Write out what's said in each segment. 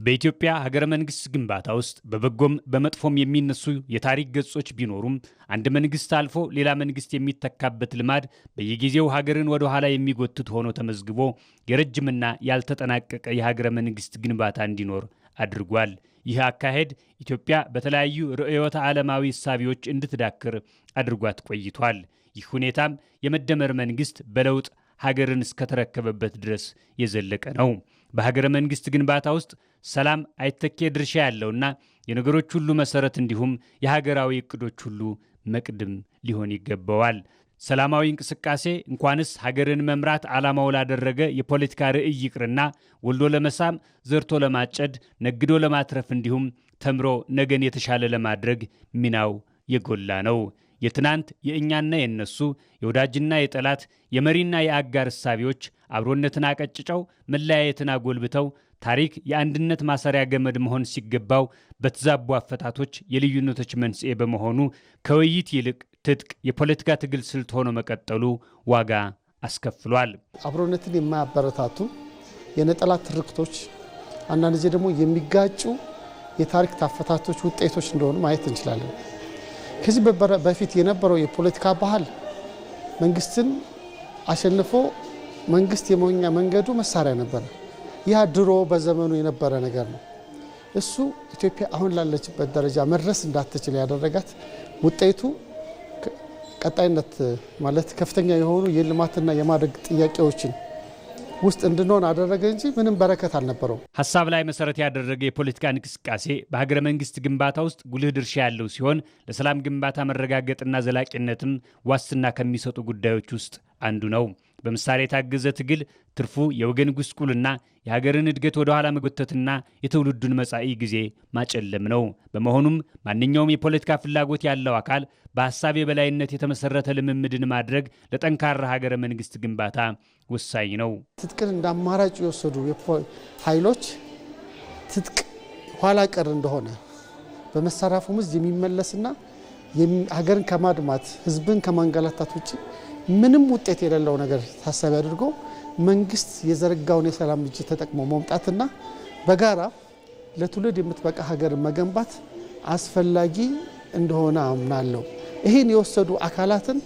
በኢትዮጵያ ሀገረ መንግስት ግንባታ ውስጥ በበጎም በመጥፎም የሚነሱ የታሪክ ገጾች ቢኖሩም አንድ መንግስት አልፎ ሌላ መንግስት የሚተካበት ልማድ በየጊዜው ሀገርን ወደ ኋላ የሚጎትት ሆኖ ተመዝግቦ የረጅምና ያልተጠናቀቀ የሀገረ መንግስት ግንባታ እንዲኖር አድርጓል። ይህ አካሄድ ኢትዮጵያ በተለያዩ ርዕዮተ ዓለማዊ እሳቢዎች እንድትዳክር አድርጓት ቆይቷል። ይህ ሁኔታም የመደመር መንግስት በለውጥ ሀገርን እስከተረከበበት ድረስ የዘለቀ ነው። በሀገረ መንግስት ግንባታ ውስጥ ሰላም አይተኬ ድርሻ ያለውና የነገሮች ሁሉ መሰረት እንዲሁም የሀገራዊ እቅዶች ሁሉ መቅድም ሊሆን ይገባዋል። ሰላማዊ እንቅስቃሴ እንኳንስ ሀገርን መምራት ዓላማው ላደረገ የፖለቲካ ርዕይ ይቅርና ወልዶ ለመሳም፣ ዘርቶ ለማጨድ፣ ነግዶ ለማትረፍ እንዲሁም ተምሮ ነገን የተሻለ ለማድረግ ሚናው የጎላ ነው። የትናንት የእኛና የነሱ የወዳጅና የጠላት የመሪና የአጋር እሳቢዎች አብሮነትን አቀጭጨው መለያየትን አጎልብተው ታሪክ የአንድነት ማሰሪያ ገመድ መሆን ሲገባው በተዛቡ አፈታቶች የልዩነቶች መንስኤ በመሆኑ ከውይይት ይልቅ ትጥቅ የፖለቲካ ትግል ስልት ሆኖ መቀጠሉ ዋጋ አስከፍሏል። አብሮነትን የማያበረታቱ የነጠላ ትርክቶች አንዳንድ ጊዜ ደግሞ የሚጋጩ የታሪክ ታፈታቶች ውጤቶች እንደሆኑ ማየት እንችላለን። ከዚህ በፊት የነበረው የፖለቲካ ባህል መንግስትን አሸንፎ መንግስት የመሆኛ መንገዱ መሳሪያ ነበር። ያ ድሮ በዘመኑ የነበረ ነገር ነው። እሱ ኢትዮጵያ አሁን ላለችበት ደረጃ መድረስ እንዳትችል ያደረጋት ውጤቱ ቀጣይነት ማለት ከፍተኛ የሆኑ የልማትና የማደግ ጥያቄዎችን ውስጥ እንድንሆን አደረገ እንጂ ምንም በረከት አልነበረው። ሐሳብ ላይ መሰረት ያደረገ የፖለቲካ እንቅስቃሴ በሀገረ መንግስት ግንባታ ውስጥ ጉልህ ድርሻ ያለው ሲሆን ለሰላም ግንባታ መረጋገጥና ዘላቂነትም ዋስትና ከሚሰጡ ጉዳዮች ውስጥ አንዱ ነው። በምሳሌ የታገዘ ትግል ትርፉ የወገን ጉስቁልና የሀገርን እድገት ወደ ኋላ መጎተትና የትውልዱን መጻኢ ጊዜ ማጨለም ነው። በመሆኑም ማንኛውም የፖለቲካ ፍላጎት ያለው አካል በሐሳብ የበላይነት የተመሰረተ ልምምድን ማድረግ ለጠንካራ ሀገረ መንግስት ግንባታ ወሳኝ ነው። ትጥቅን እንደ አማራጭ የወሰዱ ኃይሎች ትጥቅ ኋላ ቀር እንደሆነ በመሳሪያ አፈሙዝ የሚመለስና ሀገርን ከማድማት ህዝብን ከማንገላታት ውጭ ምንም ውጤት የሌለው ነገር ታሳቢ አድርጎ መንግስት የዘረጋውን የሰላም እጅ ተጠቅሞ መምጣትና በጋራ ለትውልድ የምትበቃ ሀገር መገንባት አስፈላጊ እንደሆነ አምናለሁ። ይህን የወሰዱ አካላትን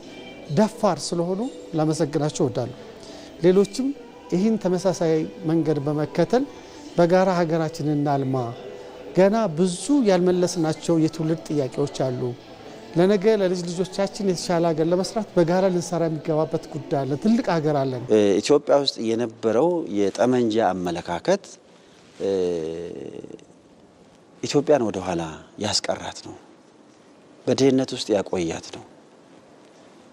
ደፋር ስለሆኑ ላመሰግናቸው እወዳለሁ። ሌሎችም ይህን ተመሳሳይ መንገድ በመከተል በጋራ ሀገራችንን እናልማ። ገና ብዙ ያልመለስናቸው የትውልድ ጥያቄዎች አሉ። ለነገ ለልጅ ልጆቻችን የተሻለ ሀገር ለመስራት በጋራ ልንሰራ የሚገባበት ጉዳይ አለ። ትልቅ ሀገር አለን። ኢትዮጵያ ውስጥ የነበረው የጠመንጃ አመለካከት ኢትዮጵያን ወደ ኋላ ያስቀራት ነው፣ በድህነት ውስጥ ያቆያት ነው።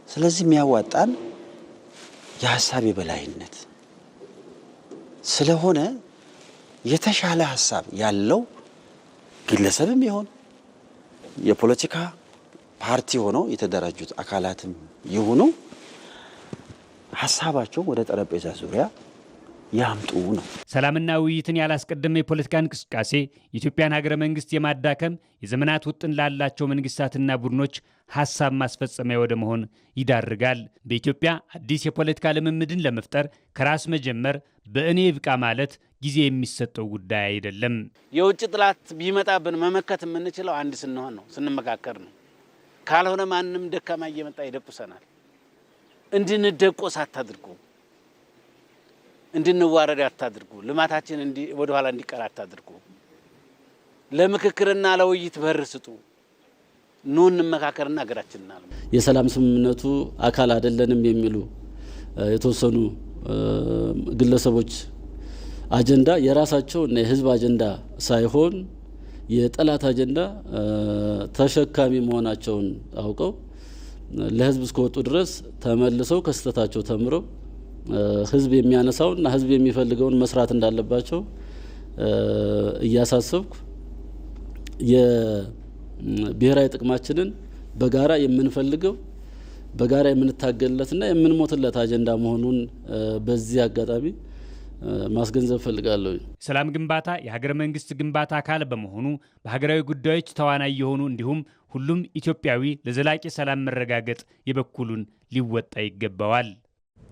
ስለዚህ የሚያዋጣን የሀሳብ የበላይነት ስለሆነ የተሻለ ሀሳብ ያለው ግለሰብም ይሆን የፖለቲካ ፓርቲ ሆነው የተደራጁት አካላትም ይሁኑ ሀሳባቸው ወደ ጠረጴዛ ዙሪያ ያምጡ ነው። ሰላምና ውይይትን ያላስቀደመ የፖለቲካ እንቅስቃሴ የኢትዮጵያን ሀገረ መንግስት የማዳከም የዘመናት ውጥን ላላቸው መንግስታትና ቡድኖች ሀሳብ ማስፈጸሚያ ወደ መሆን ይዳርጋል። በኢትዮጵያ አዲስ የፖለቲካ ልምምድን ለመፍጠር ከራስ መጀመር በእኔ ይብቃ ማለት ጊዜ የሚሰጠው ጉዳይ አይደለም። የውጭ ጥላት ቢመጣብን መመከት የምንችለው አንድ ስንሆን ነው፣ ስንመካከር ነው። ካልሆነ ማንም ደካማ እየመጣ ይደቁሰናል። እንድንደቆስ አታድርጉ፣ እንድንዋረድ አታድርጉ፣ ልማታችን ወደ ኋላ እንዲቀር አታድርጉ። ለምክክርና ለውይይት በር ስጡ። ኑ እንመካከርና ሀገራችንን አልማ። የሰላም ስምምነቱ አካል አይደለንም የሚሉ የተወሰኑ ግለሰቦች አጀንዳ የራሳቸው እና የህዝብ አጀንዳ ሳይሆን የጠላት አጀንዳ ተሸካሚ መሆናቸውን አውቀው ለህዝብ እስከወጡ ድረስ ተመልሰው ከስተታቸው ተምረው ህዝብ የሚያነሳውና ህዝብ የሚፈልገውን መስራት እንዳለባቸው እያሳሰብኩ የብሔራዊ ጥቅማችንን በጋራ የምንፈልገው በጋራ የምንታገልለትና የምንሞትለት አጀንዳ መሆኑን በዚህ አጋጣሚ ማስገንዘብ ፈልጋለሁ። ሰላም ግንባታ የሀገረ መንግስት ግንባታ አካል በመሆኑ በሀገራዊ ጉዳዮች ተዋናይ የሆኑ እንዲሁም ሁሉም ኢትዮጵያዊ ለዘላቂ ሰላም መረጋገጥ የበኩሉን ሊወጣ ይገባዋል።